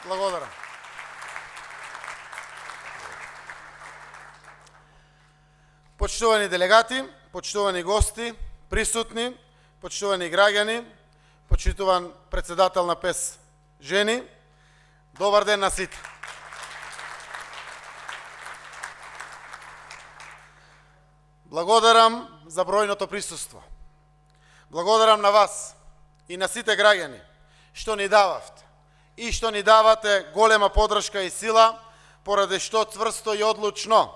Благодарам. Почитувани делегати, почитувани гости, присутни, почитувани граѓани, почитуван председател на ПЕС жени, добар ден на сите. Благодарам за бројното присуство. Благодарам на вас и на сите граѓани што ни дававте и што ни давате голема подршка и сила, поради што цврсто и одлучно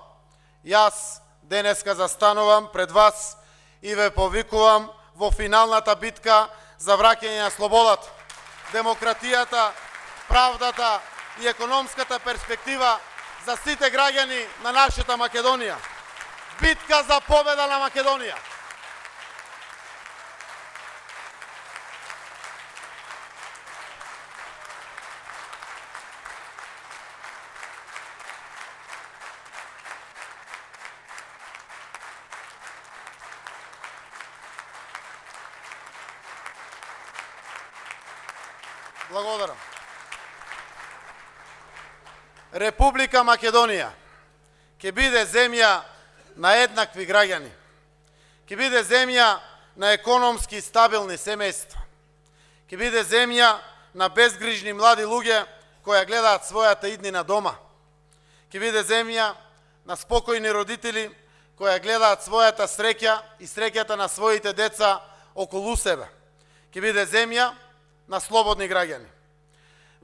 јас денеска застанувам пред вас и ве повикувам во финалната битка за враќање на слободата, демократијата, правдата и економската перспектива за сите граѓани на нашата Македонија. Битка за победа на Македонија. Благодарам. Република Македонија ќе биде земја на еднакви граѓани, ќе биде земја на економски стабилни семејства, ќе биде земја на безгрижни млади луѓе кои гледаат својата иднина дома, ќе биде земја на спокојни родители кои гледаат својата среќа и среќата на своите деца околу себе, ќе биде земја на слободни граѓани.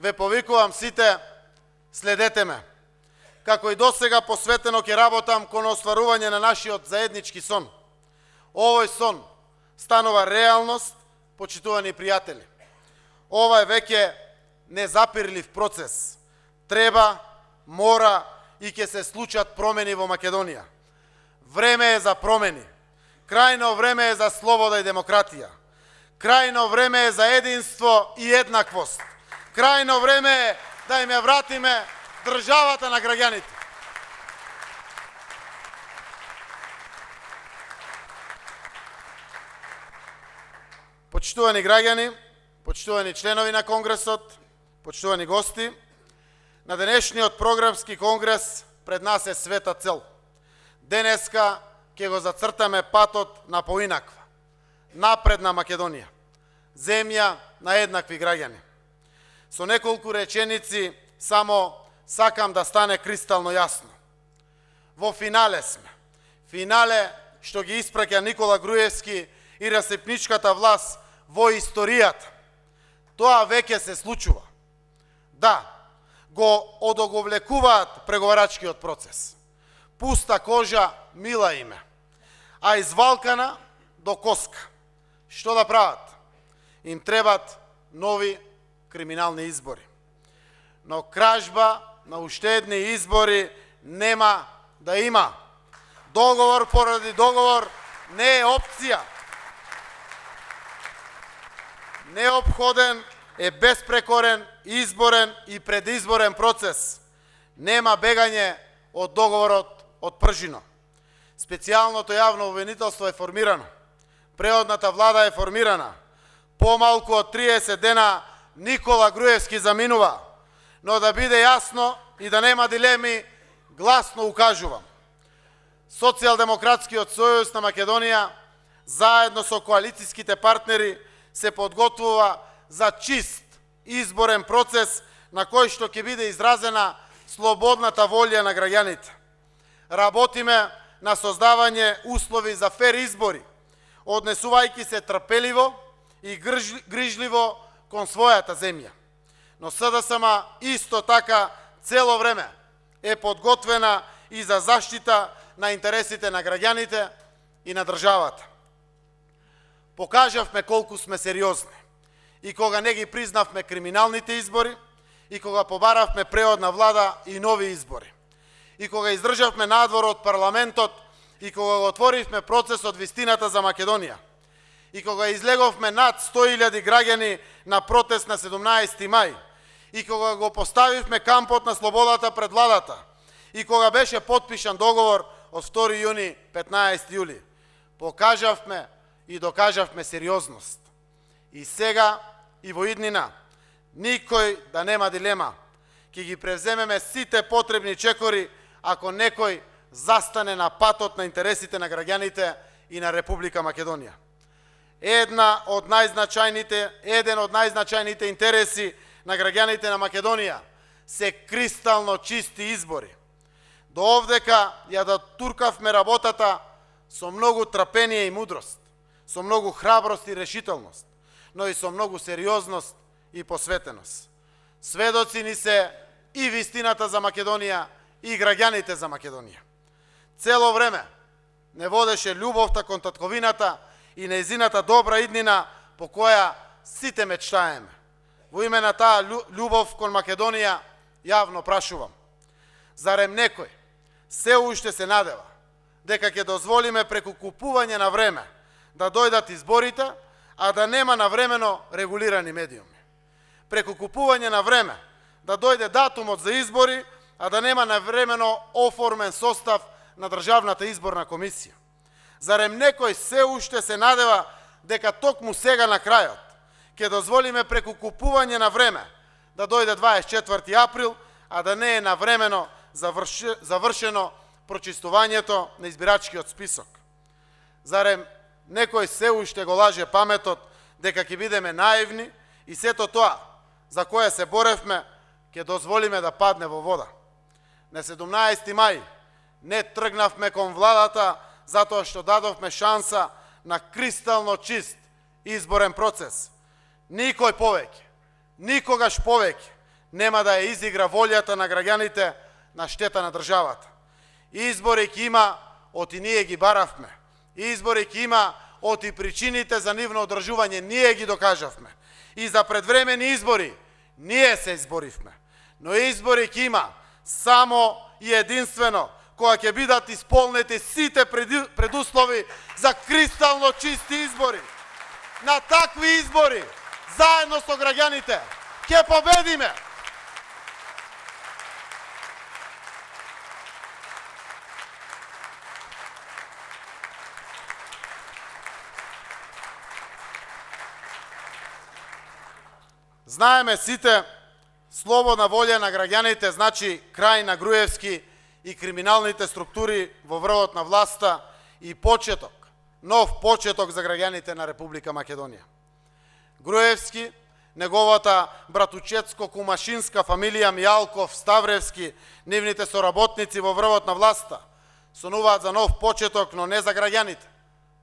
Ве повикувам сите, следете ме. Како и досега посветено ќе работам кон остварување на нашиот заеднички сон. Овој сон станува реалност, почитувани пријатели. Ова е веќе незапирлив процес. Треба, мора и ќе се случат промени во Македонија. Време е за промени. Крајно време е за слобода и демократија. Крајно време е за единство и еднаквост. Крајно време е да им ја вратиме државата на граѓаните. Почитувани граѓани, почитувани членови на Конгресот, почитувани гости, на денешниот програмски конгрес пред нас е света цел. Денеска ќе го зацртаме патот на поинаква, напредна Македонија, земја на еднакви граѓани. Со неколку реченици само сакам да стане кристално јасно. Во финале сме. Финале што ги испраќа Никола Груевски и расипничката власт во историјата. Тоа веќе се случува. Да, го одоговлекуваат преговарачкиот процес. Пуста кожа, мила име, а извалкана до коска. Што да прават? Им требат нови криминални избори. Но кражба на уштедни избори нема да има. Договор поради договор не е опција. Неопходен е безпрекорен, изборен и предизборен процес. Нема бегање од договорот од пржино. Специјалното јавно обвинителство е формирано. Преодната влада е формирана. Помалку од 30 дена Никола Груевски заминува. Но да биде јасно и да нема дилеми, гласно укажувам. Социјалдемократскиот сојуз на Македонија, заедно со коалицијските партнери, се подготвува за чист изборен процес на кој што ќе биде изразена слободната волја на граѓаните. Работиме на создавање услови за фер избори, однесувајќи се трпеливо и грижливо кон својата земја. Но СДСМ исто така цело време е подготвена и за заштита на интересите на граѓаните и на државата. Покажавме колку сме сериозни и кога не ги признавме криминалните избори, и кога побаравме преодна влада и нови избори, и кога издржавме надвор од парламентот, и кога го отворивме процесот вистината за Македонија, и кога излеговме над 100.000 граѓани на протест на 17 мај, и кога го поставивме кампот на слободата пред владата, и кога беше потпишан договор од 2 јуни 15 јули, покажавме и докажавме сериозност. И сега и во иднина никој да нема дилема ќе ги превземеме сите потребни чекори ако некој застане на патот на интересите на граѓаните и на Република Македонија. Еден од најзначајните интереси на граѓаните на Македонија се кристално чисти избори. До овдека ја да туркавме работата со многу трпение и мудрост, со многу храброст и решителност, но и со многу сериозност и посветеност. Сведоци ни се и вистината за Македонија и граѓаните за Македонија. Цело време не водеше љубовта кон татковината и нејзината добра иднина по која сите мечтаеме. Во име на таа љубов кон Македонија јавно прашувам: зарем некој се уште се надева дека ќе дозволиме преку купување на време да дојдат изборите, а да нема навремено регулирани медиуми? Преку купување на време да дојде датумот за избори, а да нема навремено оформен состав на Државната изборна комисија? Зарем некој се уште се надева дека токму сега на крајот ќе дозволиме преку купување на време да дојде 24 април, а да не е навремено завршено прочистувањето на избирачкиот список? Зарем некој се уште го лаже паметот дека ќе бидеме наивни и сето тоа за кое се боревме ќе дозволиме да падне во вода? На 17 мај не тргнавме кон владата затоа што дадовме шанса на кристално чист изборен процес. Никој повеќе, никогаш повеќе нема да ја изигра волјата на граѓаните на штета на државата. Избори ќе има, оти ние ги баравме. Избори ќе има, оти причините за нивно одржување ние ги докажавме. И за предвремени избори ние се изборивме. Но избори ќе има само и единствено кога ќе бидат исполнети сите предуслови за кристално чисти избори. На такви избори, заедно со граѓаните, ќе победиме. Знаеме сите, слободна волја на граѓаните значи крај на Груевски и криминалните структури во врвот на власта и почеток, нов почеток за граѓаните на Република Македонија. Груевски, неговата братучетско-кумашинска фамилија Мијалков, Ставревски, нивните соработници во врвот на власта сонуваат за нов почеток, но не за граѓаните,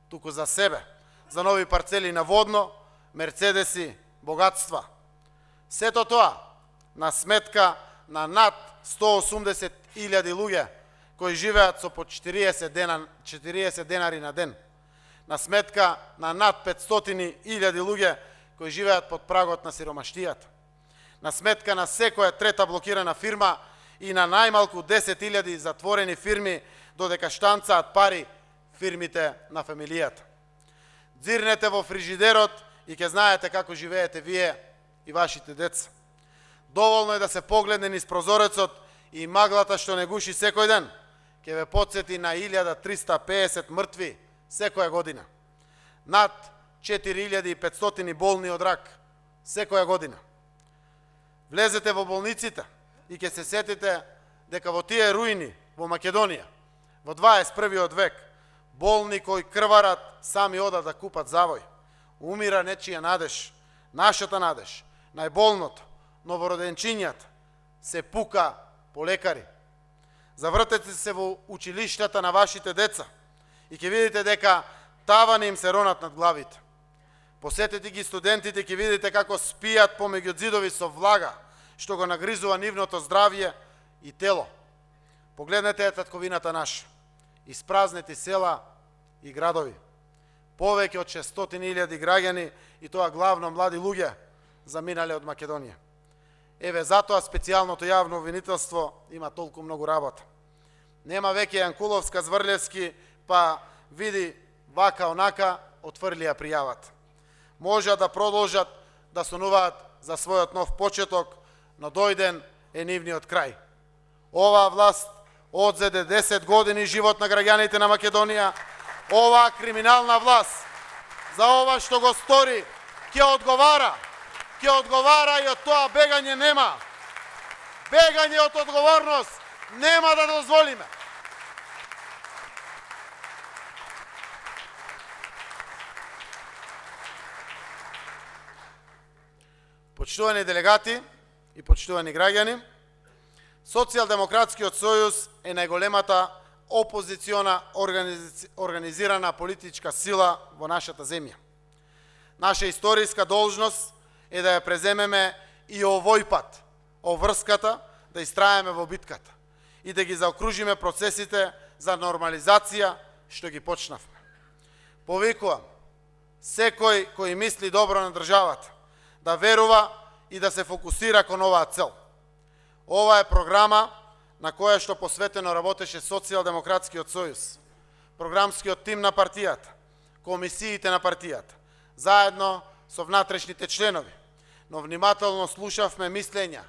туку за себе, за нови парцели на водно, мерцедеси, богатства. Сето тоа на сметка на над 180.000 луѓе кои живеат со по 40 денари на ден. На сметка на над 500.000 луѓе кои живеат под прагот на сиромаштијата. На сметка на секоја трета блокирана фирма и на најмалку 10.000 затворени фирми додека штанцаат пари фирмите на фамилијата. Дзирнете во фрижидерот и ќе знаете како живеете вие и вашите деца. Доволно е да се погледне низ прозорецот и маглата што не гуши секој ден ќе ве потсети на 1350 мртви секоја година. Над 4500 болни од рак секоја година. Влезете во болниците и ќе се сетите дека во тие руини во Македонија во 21. век болни кои крварат сами одат да купат завој. Умира нечија надеж, нашата надеж, најболното, новороденчињата, се пука по лекари. Завртете се во училиштата на вашите деца и ќе видите дека тавани им се ронат над главите. Посетете ги студентите, ќе видите како спијат помеѓу ѕидови со влага, што го нагризува нивното здравје и тело. Погледнете татковината наша, испразнети села и градови. Повеќе од 600.000 граѓани, и тоа главно млади луѓе, заминале од Македонија. Еве затоа специјалното јавно обвинителство има толку многу работа. Нема веќе Јанкуловска, Зврлевски, па види вака онака, отфрлија пријавата. Можат да продолжат да сонуваат за својот нов почеток, но дојден е нивниот крај. Оваа власт одзеде 10 години живот на граѓаните на Македонија. Оваа криминална власт за ова што го стори ќе одговара и од тоа бегање нема. бегање од одговорност нема да дозволиме. Почитувани делегати и почитувани граѓани, Социјалдемократскиот сојуз е најголемата опозициона организирана политичка сила во нашата земја. Наша историска должност е да ја преземеме и овој пат оврската, да истраеме во битката и да ги заокружиме процесите за нормализација што ги почнавме. Повикувам секој кој мисли добро на државата да верува и да се фокусира кон оваа цел. Ова е програма на која што посветено работеше Социјалдемократскиот сојуз, програмскиот тим на партијата, комисиите на партијата, заедно со внатрешните членови, но внимателно слушавме мислења,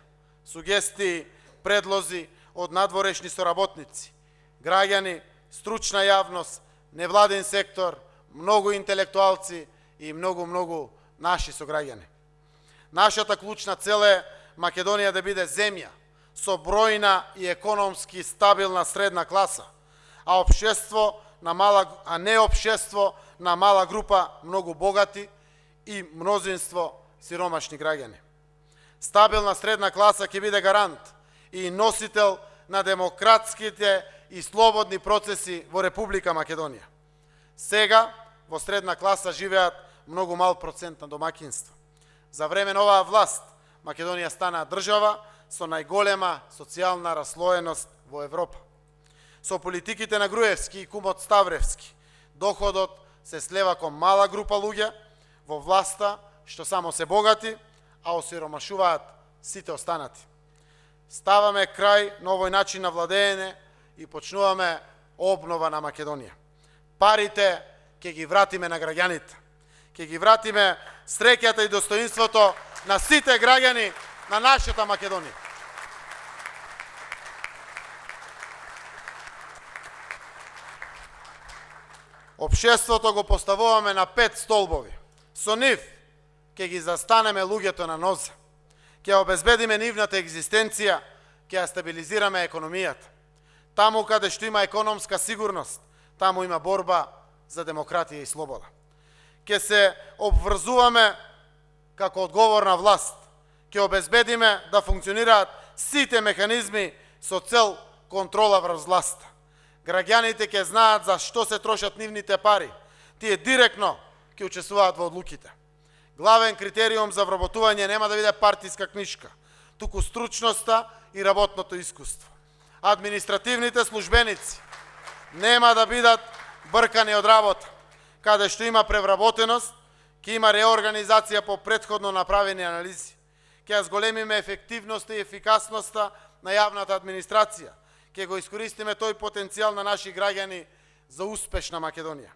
сугестии, предлози од надворешни соработници, граѓани, стручна јавност, невладен сектор, многу интелектуалци и многу наши сограѓани. Нашата клучна цел е Македонија да биде земја со бројна и економски стабилна средна класа, а не општество на мала група многу богати и мнозинство сиромашни граѓани. Стабилна средна класа ќе биде гарант и носител на демократските и слободни процеси во Република Македонија. Сега во средна класа живеат многу мал процент на домаќинства. За време на оваа власт Македонија стана држава со најголема социјална раслоеност во Европа. Со политиките на Груевски и кумот Ставревски, доходот се слева кон мала група луѓе во власта што само се богати, а осиромашуваат сите останати. Ставаме крај на овој начин на владеење и почнуваме обнова на Македонија. Парите ќе ги вратиме на граѓаните. Ќе ги вратиме среќата и достоинството на сите граѓани на нашата Македонија. Општеството го поставуваме на 5 столбови. Со нив ќе ги застанеме луѓето на нозе. Ќе обезбедиме нивната екзистенција, ќе ја стабилизираме економијата. Таму каде што има економска сигурност, таму има борба за демократија и слобода. Ќе се обврзуваме како одговорна власт. Ќе обезбедиме да функционираат сите механизми со цел контрола врз власта. Граѓаните ќе знаат за што се трошат нивните пари. Тие директно ќе учествуваат во одлуките. Главен критериум за вработување нема да биде партиска книжка, туку стручноста и работното искуство. Административните службеници нема да бидат бркани од работа. Каде што има превработеност, ќе има реорганизација по претходно направени анализи. Ќе ја зголемиме ефективноста и ефикасноста на јавната администрација. Ќе го искористиме тој потенцијал на наши граѓани за успешна Македонија.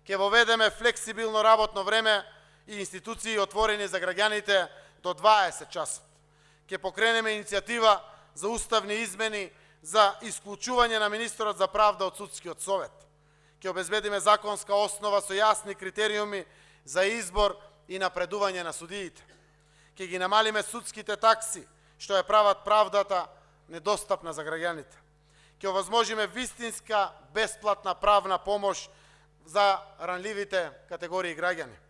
Ќе воведеме флексибилно работно време и институции отворени за граѓаните до 20 часот. Ќе покренеме иницијатива за уставни измени за исклучување на министерот за правда од судскиот совет. Ќе обезбедиме законска основа со јасни критериуми за избор и напредување на судиите. Ќе ги намалиме судските такси, што ја прават правдата недостапна за граѓаните. Ќе овозможиме вистинска бесплатна правна помош за ранливите категории граѓани.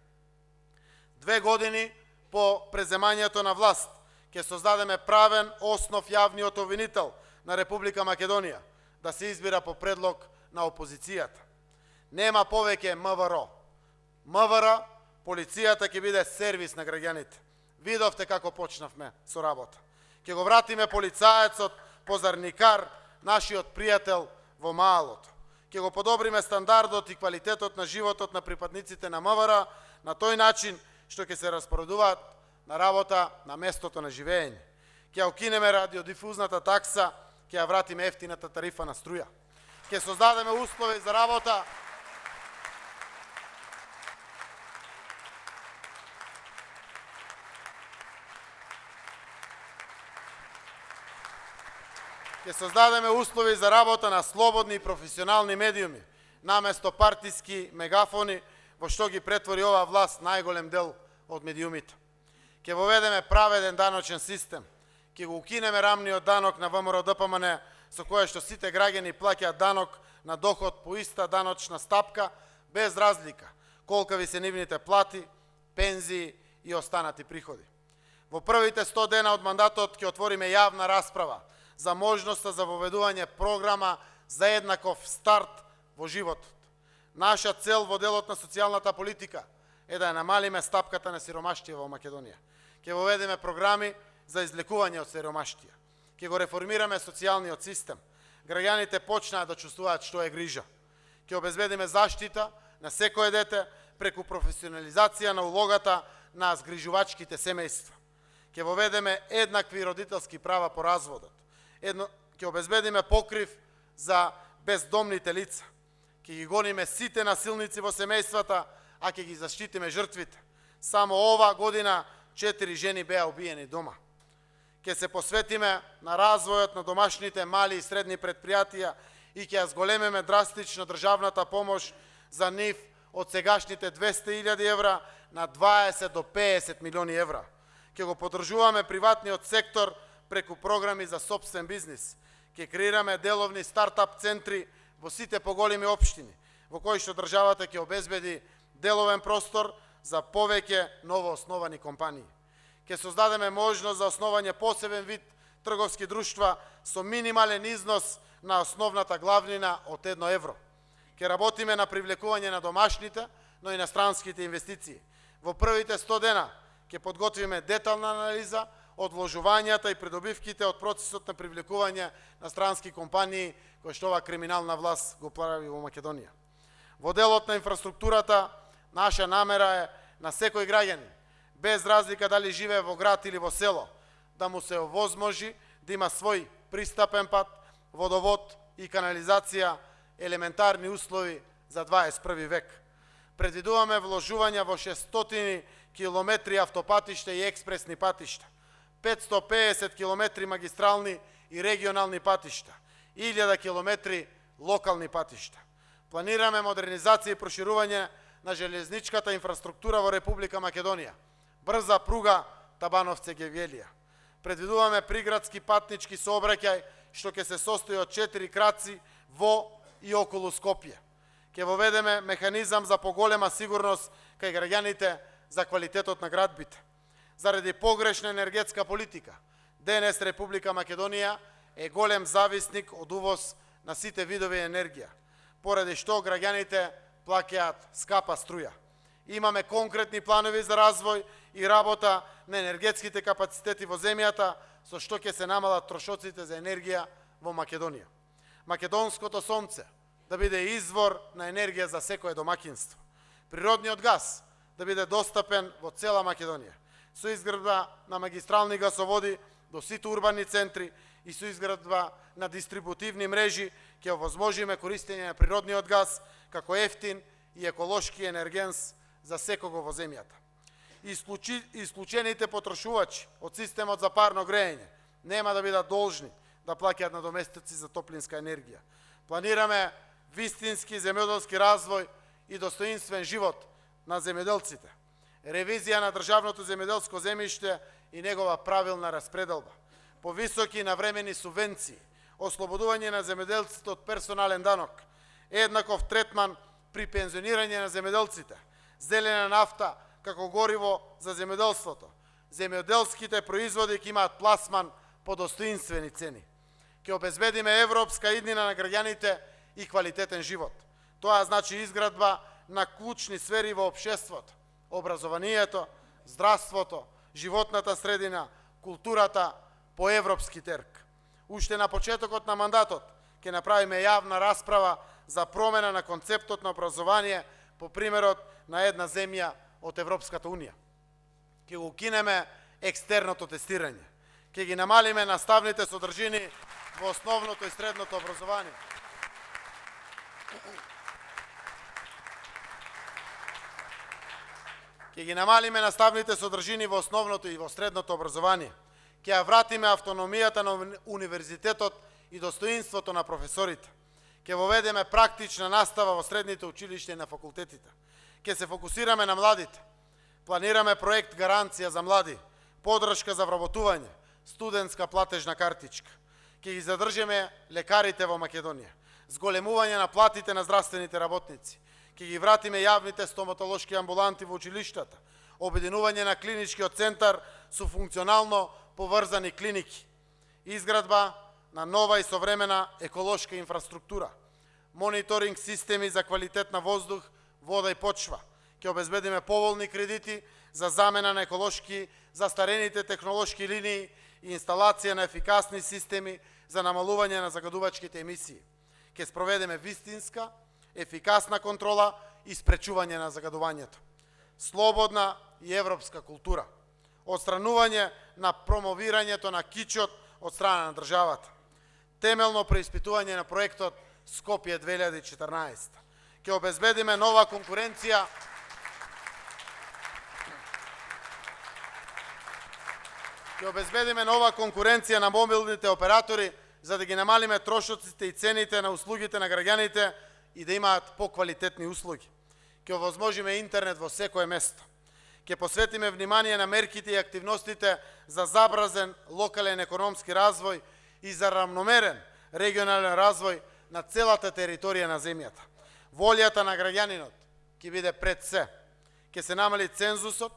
2 години по преземањето на власт ќе создадеме правен основ јавниот обвинител на Република Македонија да се избира по предлог на опозицијата. Нема повеќе МВР. МВР, полицијата ќе биде сервис на граѓаните. Видовте како почнавме со работа. Ќе го вратиме полицаецот, позарникар, нашиот пријател во малото. Ќе го подобриме стандардот и квалитетот на животот на припадниците на МВР на тој начин што ќе се распоредуваат на работа на местото на живење. Ќе ја укинеме радиодифузната такса, ќе ја вратиме ефтината тарифа на струја. Ќе создадеме услови за работа на слободни и професионални медиуми, наместо партиски мегафони, во што ги претвори оваа власт најголем дел од медиумите. Ќе воведеме праведен даночен систем, Ќе го укинеме рамниот данок на ВМРО-ДПМН, со која што сите граѓани плаќаат данок на доход по иста даночна стапка, без разлика колка ви се нивните плати, пензии и останати приходи. Во првите 100 дена од мандатот ќе отвориме јавна расправа за можноста за воведување програма за еднаков старт во животот. Наша цел во делот на социјалната политика е да ја намалиме стапката на сиромаштија во Македонија. Ќе воведеме програми за излекување од сиромаштија. Ќе го реформираме социјалниот систем. Граѓаните почнаа да чувствуваат што е грижа. Ќе обезбедиме заштита на секое дете преку професионализација на улогата на згрижувачките семејства. Ќе воведеме еднакви родителски права по разводот. Ќе обезбедиме покрив за бездомните лица. Ќе ги гониме сите насилници во семејствата, а ќе ги заштитиме жртвите. Само ова година 4 жени беа убиени дома. Ќе се посветиме на развојот на домашните мали и средни предпријатија и ќе ја зголемиме драстично државната помош за нив од сегашните 200.000 евра на 20 до 50 милиони евра. Ќе го поддржуваме приватниот сектор преку програми за сопствен бизнис. Ќе креираме деловни стартап центри во сите поголеми општини, во кои што државата ќе обезбеди деловен простор за повеќе новоосновани компании. Ќе создадеме можност за основање посебен вид трговски друштва со минимален износ на основната главнина од 1 евро. Ќе работиме на привлекување на домашните, но и на странските инвестиции. Во првите 100 дена ќе подготвиме детална анализа од вложувањата и придобивките од процесот на привлекување на странски компании кои што ова криминална власт го прави во Македонија. Во делот на инфраструктурата, наша намера е на секој граѓанин, без разлика дали живее во град или во село, да му се овозможи да има свој пристапен пат, водовод и канализација, елементарни услови за 21 век. Предвидуваме вложувања во 600 километри автопатишта и експресни патишта, 550 километри магистрални и регионални патишта, 1000 километри локални патишта. Планираме модернизација и проширување на железничката инфраструктура во Република Македонија, брза пруга Табановце-Гевјелија. Предвидуваме приградски патнички сообраќај што ќе се состои од 4 краци во и околу Скопје. Ќе воведеме механизам за поголема сигурност кај граѓаните за квалитетот на градбите. Заради погрешна енергетска политика, денес Република Македонија е голем зависник од увоз на сите видови енергија, поради што граѓаните плаќаат скапа струја. Имаме конкретни планови за развој и работа на енергетските капацитети во земјата, со што ќе се намалат трошоците за енергија во Македонија. Македонското сонце да биде извор на енергија за секое домакинство. Природниот газ да биде достапен во цела Македонија, со изградба на магистрални гасоводи до сите урбани центри и со изградба на дистрибутивни мрежи ќе овозможиме користење на природниот газ како ефтин и еколошки енергенс за секого во земјата. Исклучените потрошувачи од системот за парно грејење нема да бидат должни да плаќаат надоместици за топлинска енергија. Планираме вистински земјоделски развој и достоинствен живот на земјоделците. Ревизија на државното земјоделско земјиште и негова правилна распределба. Повисоки навремени субвенции, ослободување на земјоделците од персонален данок, еднаков третман при пензионирање на земјоделците, зелена нафта како гориво за земјоделството. Земјоделските производи ќе имаат пласман по достоинствени цени. Ќе обезбедиме европска иднина на граѓаните и квалитетен живот. Тоа значи изградба на клучни сфери во општеството, образованието, здравството, животната средина, културата по европски терк. Уште на почетокот на мандатот ќе направиме јавна расправа за промена на концептот на образование по примерот на една земја од Европската Унија. Ќе го укинеме екстерното тестирање. Ќе ги намалиме наставните содржини во основното и средното образование. Ќе ги намалиме наставните содржини во основното и во средното образование. Ќе ја вратиме автономијата на универзитетот и достоинството на професорите. Ќе воведеме практична настава во средните училишта и на факултетите. Ќе се фокусираме на младите. Планираме проект Гаранција за млади, поддршка за вработување, студентска платежна картичка. Ќе ги задржиме лекарите во Македонија. Зголемување на платите на здравствените работници. Ќе ги вратиме јавните стоматолошки амбуланти во училиштата. Обединување на клиничкиот центар со функционално поврзани клиники. Изградба на нова и современа еколошка инфраструктура. Мониторинг системи за квалитет на воздух, вода и почва. Ќе обезбедиме поволни кредити за замена на еколошки застарените технолошки линии и инсталација на ефикасни системи за намалување на загадувачките емисии. Ќе спроведеме вистинска, ефикасна контрола и спречување на загадувањето. Слободна и европска култура. Отстранување на промовирањето на кичот од страна на државата. Темелно преиспитување на проектот Скопје 2014. Ќе обезбедиме нова конкуренција на мобилните оператори за да ги намалиме трошоците и цените на услугите на граѓаните и да имаат поквалитетни услуги. Ќе овозможиме интернет во секое место. Ќе посветиме внимание на мерките и активностите за забразен локален економски развој и за равномерен регионален развој на целата територија на земјата. Волјата на граѓанинот ќе биде пред се. Ќе се намали цензусот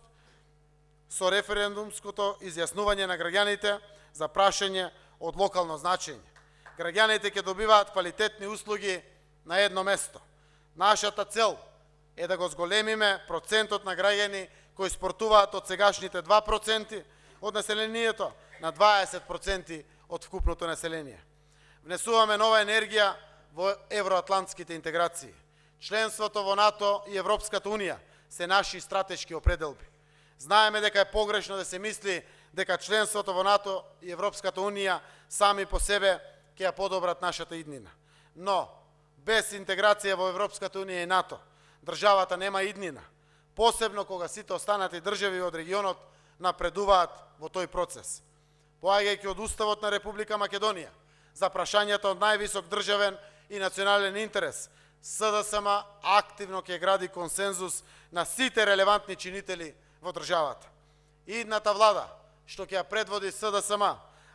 со референдумското изјаснување на граѓаните за прашање од локално значење. Граѓаните ќе добиваат квалитетни услуги на едно место. Нашата цел е да го зголемиме процентот на граѓани кои спортуваат од сегашните 2% од населението на 20% од вкупното население. Внесуваме нова енергија во евроатлантските интеграции. Членството во НАТО и Европската Унија се наши стратешки определби. Знаеме дека е погрешно да се мисли дека членството во НАТО и Европската Унија сами по себе ќе ја подобрат нашата иднина. Но, без интеграција во Европската Унија и НАТО, државата нема иднина, посебно кога сите останати држави од регионот напредуваат во тој процес. Поаѓајќи од Уставот на Република Македонија, за прашањата од највисок државен и национален интерес, СДСМ активно ќе гради консензус на сите релевантни чинители во државата. Идната влада, што ќе ја предводи СДСМ,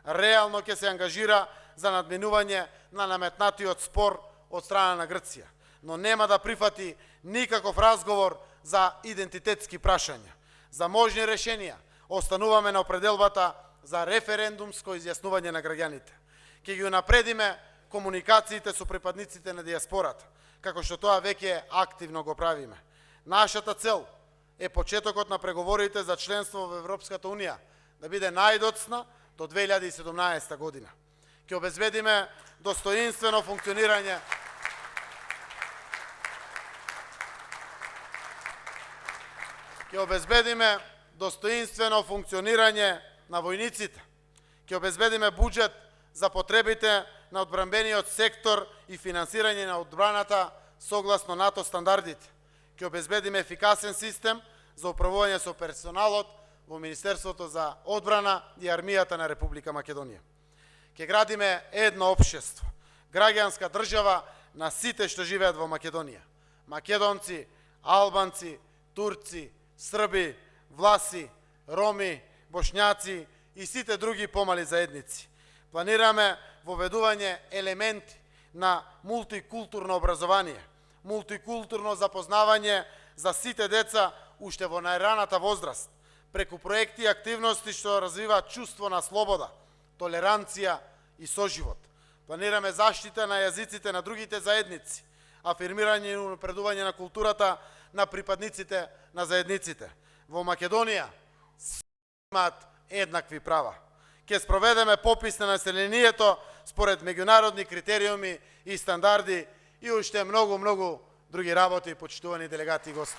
реално ќе се ангажира за надминување на наметнатиот спор од страна на Грција, но нема да прифати никаков разговор за идентитетски прашања. За можни решенија остануваме на определбата за референдумско изјаснување на граѓаните. Ќе ги унапредиме комуникациите со припадниците на дијаспората, како што тоа веќе активно го правиме. Нашата цел е почетокот на преговорите за членство во Европската Унија да биде најдоцна до 2017 година. Ќе обезбедиме достоинствено функционирање на војниците. Ќе обезбедиме буџет за потребите на одбранбениот сектор и финансирање на одбраната согласно НАТО стандардите. Ќе обезбедиме ефикасен систем за управување со персоналот во Министерството за одбрана и армијата на Република Македонија. Ќе градиме едно општество, граѓанска држава на сите што живеат во Македонија. Македонци, албанци, турци, срби, власи, роми, бошњаци и сите други помали заедници. Планираме воведување елементи на мултикултурно образование, мултикултурно запознавање за сите деца уште во најраната возраст, преку проекти и активности што развиваат чувство на слобода, толеранција и соживот. Планираме заштита на јазиците на другите заедници, афирмирање и унапредување на културата на припадниците на заедниците. Во Македонија имаат еднакви права. Ќе спроведеме попис на населението според меѓународни критериуми и стандарди и уште многу други работи, почитувани делегати и гости.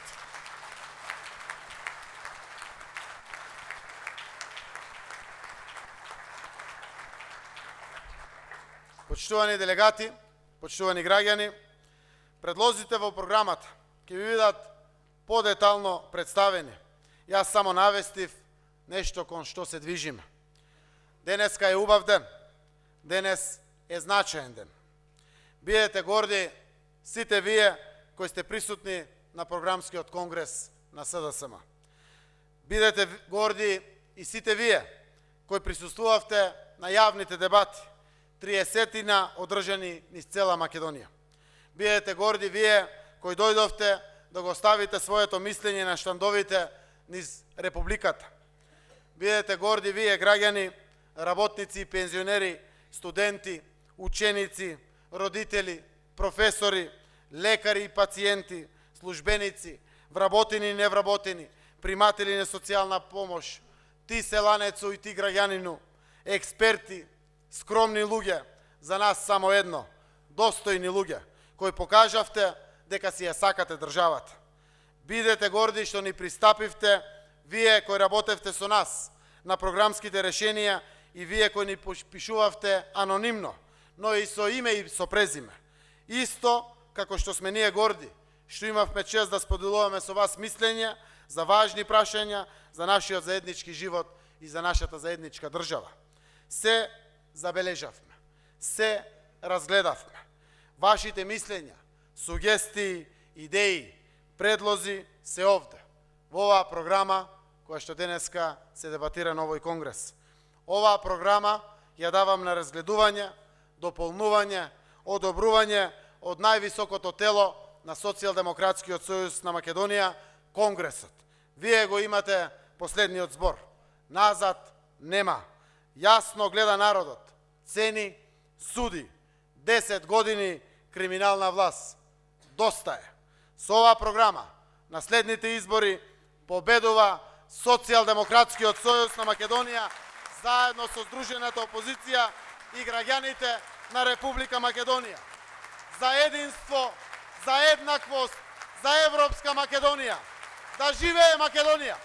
Почитувани делегати, почитувани граѓани, предлозите во програмата ќе ви бидат подетално представени. Јас само навестив нешто кон што се движиме. Денеска е убав ден. Денес е значаен ден. Бидете горди сите вие кои сте присутни на програмскиот конгрес на СДСМ. Бидете горди и сите вие кои присуствувавте на јавните дебати, 30-тина одржани низ цела Македонија. Бидете горди вие кои дојдовте да го ставите своето мислење на штандовите низ Републиката. Бидете горди вие граѓани, работници и пензионери, студенти, ученици, родители, професори, лекари и пациенти, службеници, вработени и невработени, приматели на социјална помош, ти селанецо и ти граѓанину, експерти, скромни луѓе, за нас само едно, достојни луѓе, кои покажавте дека си ја сакате државата. Бидете горди што ни пристапивте, вие кои работевте со нас на програмските решенија и вие кои ни пишувавте анонимно, но и со име и со презиме. Исто како што сме ние горди, што имавме чест да споделуваме со вас мислења за важни прашања за нашиот заеднички живот и за нашата заедничка држава. Се забележавме, се разгледавме. Вашите мислења, сугестии, идеи, предлози се овде, во оваа програма која што денеска се дебатира на овој конгрес. Оваа програма ја давам на разгледување, дополнување, одобрување од највисокото тело на Социјалдемократскиот сојуз на Македонија, Конгресот. Вие го имате последниот збор. Назад нема. Јасно гледа народот. Цени, суди. 10 години криминална власт. Доста е. Со оваа програма на следните избори победува Социјалдемократскиот сојуз на Македонија заедно со здружената опозиција и граѓаните на Република Македонија. За единство, за еднаквост, за европска Македонија. Да живее Македонија!